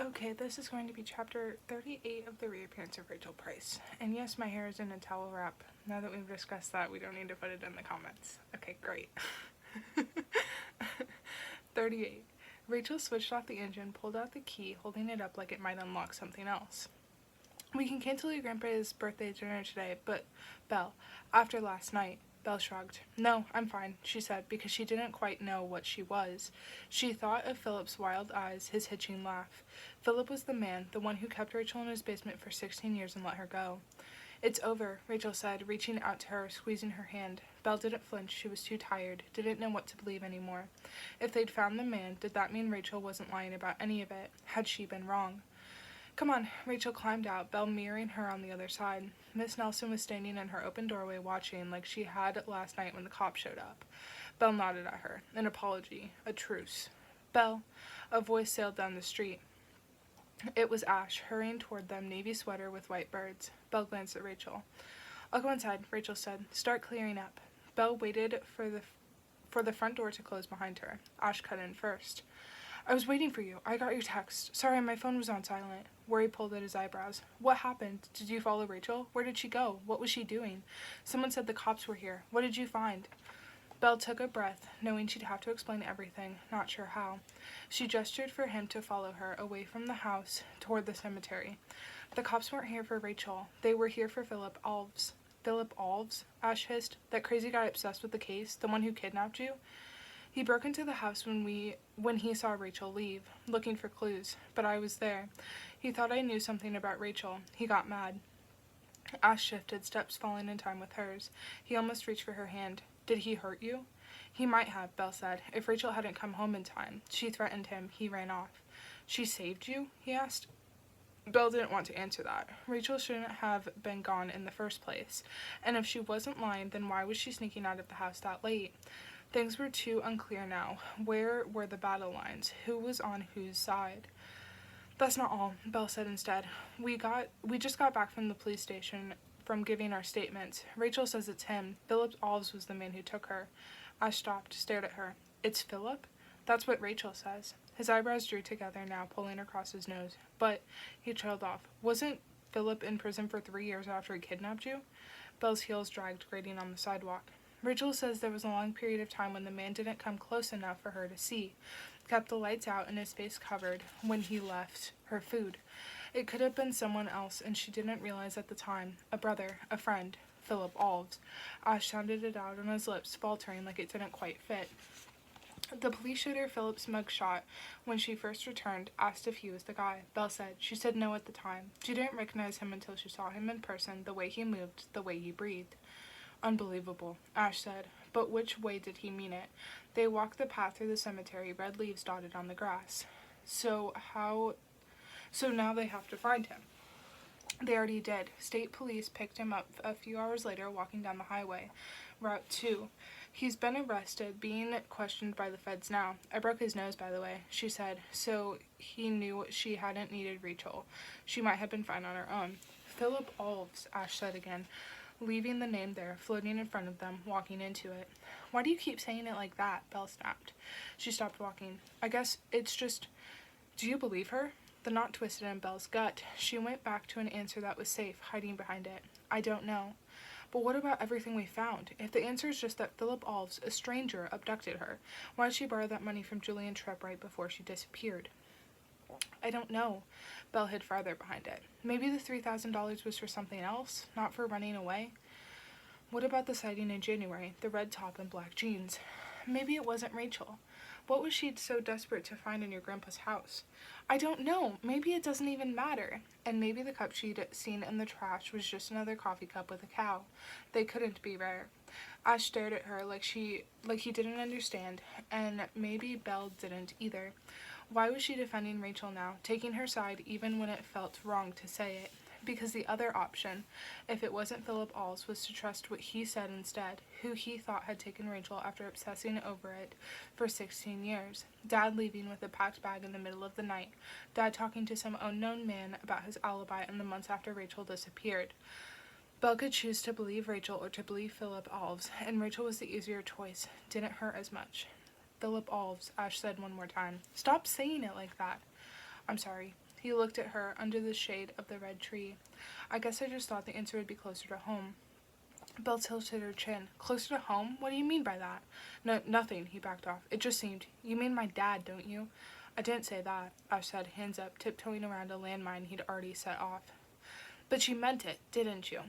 Okay, this is going to be chapter 38 of the Reappearance of Rachel Price. And yes, my hair is in a towel wrap. Now that we've discussed that, we don't need to put it in the comments. Okay, great. 38. Rachel switched off the engine, pulled out the key, holding it up like it might unlock something else. We can cancel your grandpa's birthday dinner today, but, Belle, after last night. Belle shrugged. No, I'm fine, she said, because she didn't quite know what she was. She thought of Philip's wild eyes, his hitching laugh. Philip was the man, the one who kept Rachel in his basement for 16 years and let her go. It's over, Rachel said, reaching out to her, squeezing her hand. Belle didn't flinch. She was too tired, didn't know what to believe anymore. If they'd found the man, did that mean Rachel wasn't lying about any of it? Had she been wrong? Come on, Rachel climbed out, Belle mirroring her on the other side. Miss Nelson was standing in her open doorway watching like she had last night when the cop showed up. Belle nodded at her. An apology. A truce. Belle, a voice sailed down the street. It was Ash, hurrying toward them, navy sweater with white birds. Belle glanced at Rachel. I'll go inside, Rachel said. Start clearing up. Belle waited for the front door to close behind her. Ash cut in first. I was waiting for you. I got your text. Sorry, my phone was on silent. Worry pulled at his eyebrows. What happened? Did you follow Rachel? Where did she go? What was she doing? Someone said the cops were here. What did you find? Belle took a breath, knowing she'd have to explain everything, not sure how. She gestured for him to follow her, away from the house, toward the cemetery. The cops weren't here for Rachel. They were here for Philip Alves. Philip Alves? Ash hissed. That crazy guy obsessed with the case? The one who kidnapped you? He broke into the house when he saw Rachel leave, looking for clues, but I was there. He thought I knew something about Rachel. He got mad. Ash shifted, steps falling in time with hers. He almost reached for her hand. Did he hurt you? He might have, Belle said, if Rachel hadn't come home in time. She threatened him. He ran off. She saved you? He asked. Belle didn't want to answer that. Rachel shouldn't have been gone in the first place, and if she wasn't lying, then why was she sneaking out of the house that late? Things were too unclear now. Where were the battle lines? Who was on whose side? That's not all, Belle said instead. We just got back from the police station from giving our statements. Rachel says it's him. Philip Alves was the man who took her. I stopped, stared at her. It's Philip? That's what Rachel says. His eyebrows drew together now, pulling across his nose. But, he trailed off. Wasn't Philip in prison for 3 years after he kidnapped you? Belle's heels dragged, grating on the sidewalk. Rachel says there was a long period of time when the man didn't come close enough for her to see, kept the lights out and his face covered when he left her food. It could have been someone else, and she didn't realize at the time. A brother, a friend, Philip Alves. Ash sounded it out on his lips, faltering like it didn't quite fit. The police showed her Philip's mugshot when she first returned, asked if he was the guy. Belle said. She said no at the time. She didn't recognize him until she saw him in person, the way he moved, the way he breathed. Unbelievable, Ash said. But which way did he mean it? They walked the path through the cemetery, red leaves dotted on the grass. So now they have to find him. They already did. State police picked him up a few hours later walking down the highway. Route 2. He's been arrested, being questioned by the feds now. I broke his nose, by the way, she said, so he knew she hadn't needed Rachel. She might have been fine on her own. Philip Alves, Ash said again, leaving the name there, floating in front of them, walking into it. Why do you keep saying it like that? Belle snapped. She stopped walking. I guess it's just... Do you believe her? The knot twisted in Belle's gut. She went back to an answer that was safe, hiding behind it. I don't know. But what about everything we found? If the answer is just that Philip Alves, a stranger, abducted her, why did she borrow that money from Julian Tripp right before she disappeared? I don't know. Belle hid farther behind it. Maybe the $3,000 was for something else, not for running away. What about the sighting in January, the red top and black jeans? Maybe it wasn't Rachel. What was she so desperate to find in your grandpa's house? I don't know. Maybe it doesn't even matter. And maybe the cup she'd seen in the trash was just another coffee cup with a cow. They couldn't be rare. Ash stared at her like he didn't understand, and maybe Belle didn't either. Why was she defending Rachel now, taking her side even when it felt wrong to say it? Because the other option, if it wasn't Philip Alves, was to trust what he said instead, who he thought had taken Rachel after obsessing over it for 16 years. Dad leaving with a packed bag in the middle of the night. Dad talking to some unknown man about his alibi in the months after Rachel disappeared. Belle could choose to believe Rachel or to believe Philip Alves, and Rachel was the easier choice. Didn't hurt as much. Philip Alves, Ash said one more time. Stop saying it like that. I'm sorry. He looked at her under the shade of the red tree. I guess I just thought the answer would be closer to home. Belle tilted her chin. Closer to home? What do you mean by that? No, nothing, he backed off. It just seemed. You mean my dad, don't you? I didn't say that, Ash said, hands up, tiptoeing around a landmine he'd already set off. But you meant it, didn't you?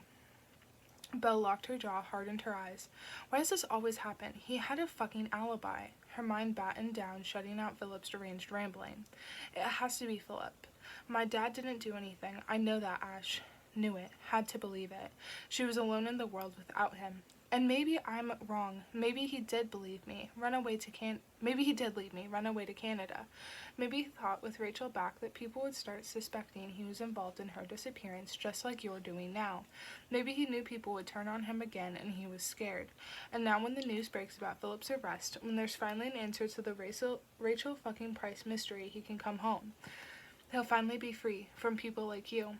Belle locked her jaw, hardened her eyes. Why does this always happen? He had a fucking alibi. Her mind battened down, shutting out Philip's deranged rambling. It has to be Philip. My dad didn't do anything. I know that, Ash. Knew it. Had to believe it. She was alone in the world without him. And maybe I'm wrong. Maybe he did believe me. Maybe he did leave me. Run away to Canada. Maybe he thought with Rachel back that people would start suspecting he was involved in her disappearance, just like you're doing now. Maybe he knew people would turn on him again and he was scared. And now when the news breaks about Philip's arrest, when there's finally an answer to the Rachel fucking Price mystery, he can come home. He'll finally be free from people like you.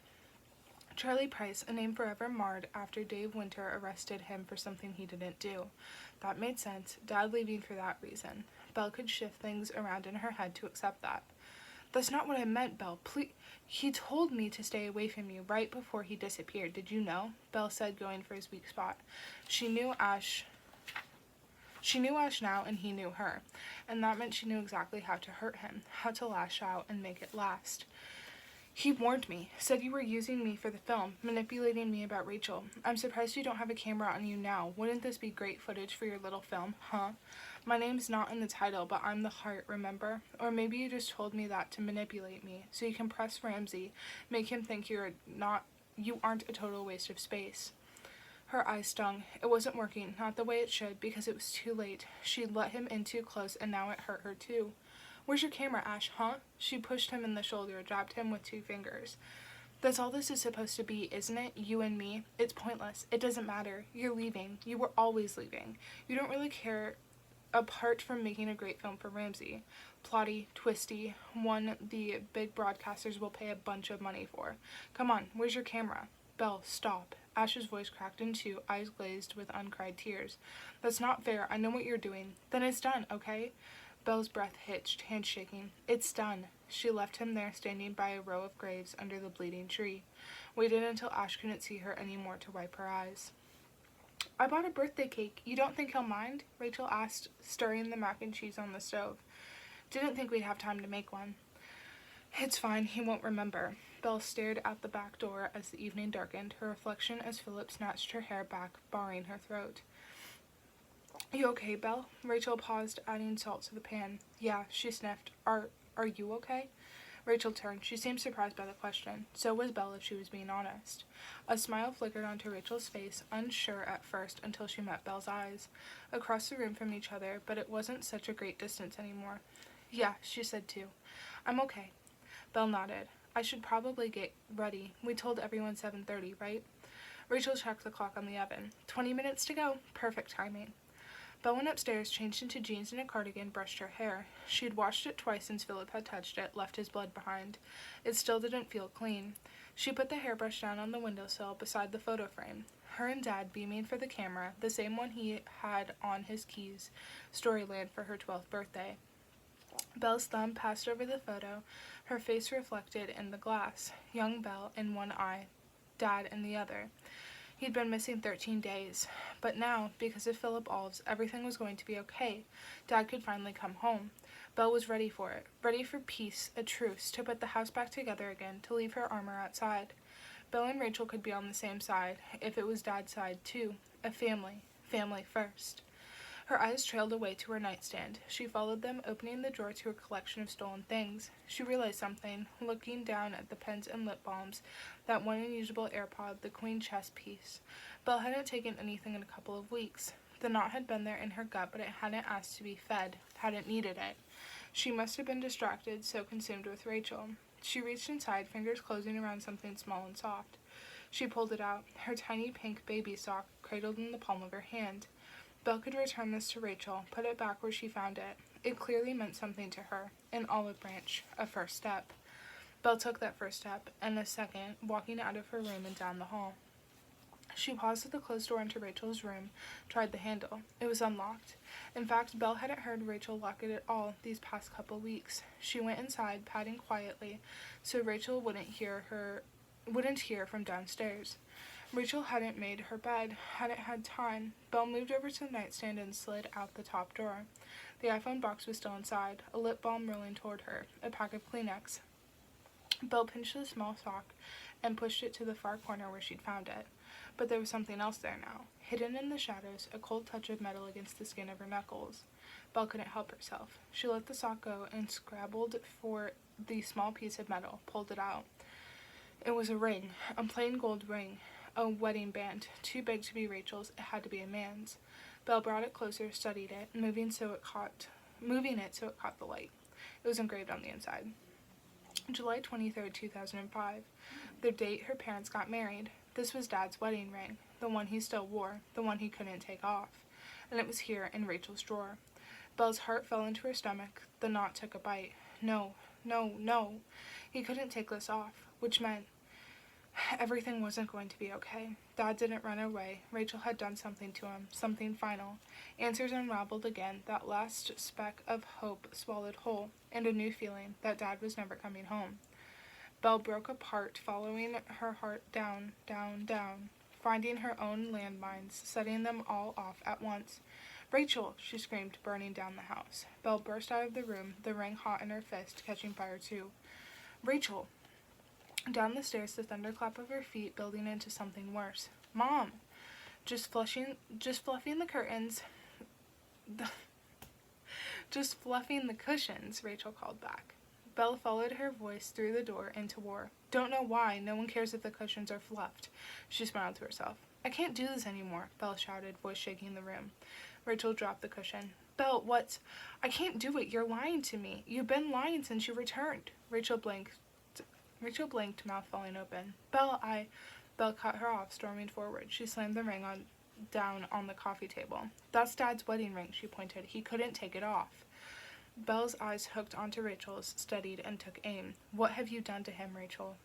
Charlie Price, a name forever marred after Dave Winter arrested him for something he didn't do. That made sense. Dad leaving for that reason. Belle could shift things around in her head to accept that. That's not what I meant, Belle. Please. He told me to stay away from you right before he disappeared. Did you know? Belle said, going for his weak spot. She knew Ash now, and he knew her. And that meant she knew exactly how to hurt him, how to lash out and make it last. He warned me, said you were using me for the film, manipulating me about Rachel. I'm surprised you don't have a camera on you now. Wouldn't this be great footage for your little film, huh? My name's not in the title, but I'm the heart, remember? Or maybe you just told me that to manipulate me, so you can press Ramsey, make him think you aren't a total waste of space. Her eyes stung. It wasn't working, not the way it should, because it was too late. She'd let him in too close, and now it hurt her too. Where's your camera, Ash, huh? She pushed him in the shoulder, jabbed him with 2 fingers. That's all this is supposed to be, isn't it? You and me. It's pointless. It doesn't matter. You're leaving. You were always leaving. You don't really care apart from making a great film for Ramsey. Plotty, twisty, one the big broadcasters will pay a bunch of money for. Come on, where's your camera? Belle, stop. Ash's voice cracked in 2, eyes glazed with uncried tears. That's not fair. I know what you're doing. Then it's done, okay? Belle's breath hitched, hands shaking. It's done. She left him there, standing by a row of graves under the bleeding tree. Waited until Ash couldn't see her anymore to wipe her eyes. I bought a birthday cake. You don't think he'll mind? Rachel asked, stirring the mac and cheese on the stove. Didn't think we'd have time to make one. It's fine. He won't remember. Belle stared out the back door as the evening darkened, her reflection as Philip snatched her hair back, barring her throat. You okay, Belle? Rachel paused, adding salt to the pan. Yeah, she sniffed. Are you okay? Rachel turned. She seemed surprised by the question. So was Belle, if she was being honest. A smile flickered onto Rachel's face, unsure at first until she met Belle's eyes. Across the room from each other, but it wasn't such a great distance anymore. Yeah, she said too. I'm okay. Belle nodded. I should probably get ready. We told everyone 7:30, right? Rachel checked the clock on the oven. 20 minutes to go. Perfect timing. Belle went upstairs, changed into jeans and a cardigan, brushed her hair. She had washed it twice since Philip had touched it, left his blood behind. It still didn't feel clean. She put the hairbrush down on the windowsill beside the photo frame. Her and Dad beaming for the camera, the same one he had on his keys, Storyland for her 12th birthday. Belle's thumb passed over the photo, her face reflected in the glass. Young Belle in one eye, Dad in the other. He'd been missing 13 days, but now, because of Philip Alves, everything was going to be okay. Dad could finally come home. Belle was ready for it, ready for peace, a truce, to put the house back together again, to leave her armor outside. Belle and Rachel could be on the same side, if it was Dad's side too. A family first. Her eyes trailed away to her nightstand. She followed them, opening the drawer to her collection of stolen things. She realized something, looking down at the pens and lip balms, that one unusable AirPod, the queen chess piece. Belle hadn't taken anything in a couple of weeks. The knot had been there in her gut, but it hadn't asked to be fed, hadn't needed it. She must have been distracted, so consumed with Rachel. She reached inside, fingers closing around something small and soft. She pulled it out, her tiny pink baby sock cradled in the palm of her hand. Belle could return this to Rachel, put it back where she found it. It clearly meant something to her. An olive branch. A first step. Belle took that first step, and a second, walking out of her room and down the hall. She paused at the closed door into Rachel's room, tried the handle. It was unlocked. In fact, Belle hadn't heard Rachel lock it at all these past couple weeks. She went inside, padding quietly, so Rachel wouldn't hear from downstairs. Rachel hadn't made her bed, hadn't had time. Belle moved over to the nightstand and slid out the top drawer. The iPhone box was still inside, a lip balm rolling toward her, a pack of Kleenex. Belle pinched the small sock and pushed it to the far corner where she'd found it. But there was something else there now. Hidden in the shadows, a cold touch of metal against the skin of her knuckles. Belle couldn't help herself. She let the sock go and scrabbled for the small piece of metal, pulled it out. It was a ring, a plain gold ring, a wedding band, too big to be Rachel's, it had to be a man's. Belle brought it closer, studied it, moving it so it caught the light. It was engraved on the inside. July 23rd, 2005. The date her parents got married. This was Dad's wedding ring, the one he still wore, the one he couldn't take off. And it was here in Rachel's drawer. Belle's heart fell into her stomach. The knot took a bite. No, no, no. He couldn't take this off, which meant everything wasn't going to be okay. Dad didn't run away. Rachel had done something to him, something final. Answers unraveled again, that last speck of hope swallowed whole, and a new feeling that Dad was never coming home. Belle broke apart, following her heart down, down, down, finding her own landmines, setting them all off at once. "Rachel!" she screamed, burning down the house. Belle burst out of the room, the ring hot in her fist, catching fire too. "Rachel!" Down the stairs, the thunderclap of her feet building into something worse. "Mom!" Just fluffing the curtains. Just fluffing the cushions, Rachel called back. Belle followed her voice through the door into war. "Don't know why. No one cares if the cushions are fluffed." She smiled to herself. "I can't do this anymore," Belle shouted, voice shaking the room. Rachel dropped the cushion. "Belle, what's... I can't do it. You're lying to me. You've been lying since you returned." Rachel blinked, mouth falling open. "Belle, Belle cut her off, storming forward. She slammed the ring down on the coffee table. "That's Dad's wedding ring," she pointed. "He couldn't take it off." Belle's eyes hooked onto Rachel's, steadied, and took aim. "What have you done to him, Rachel?"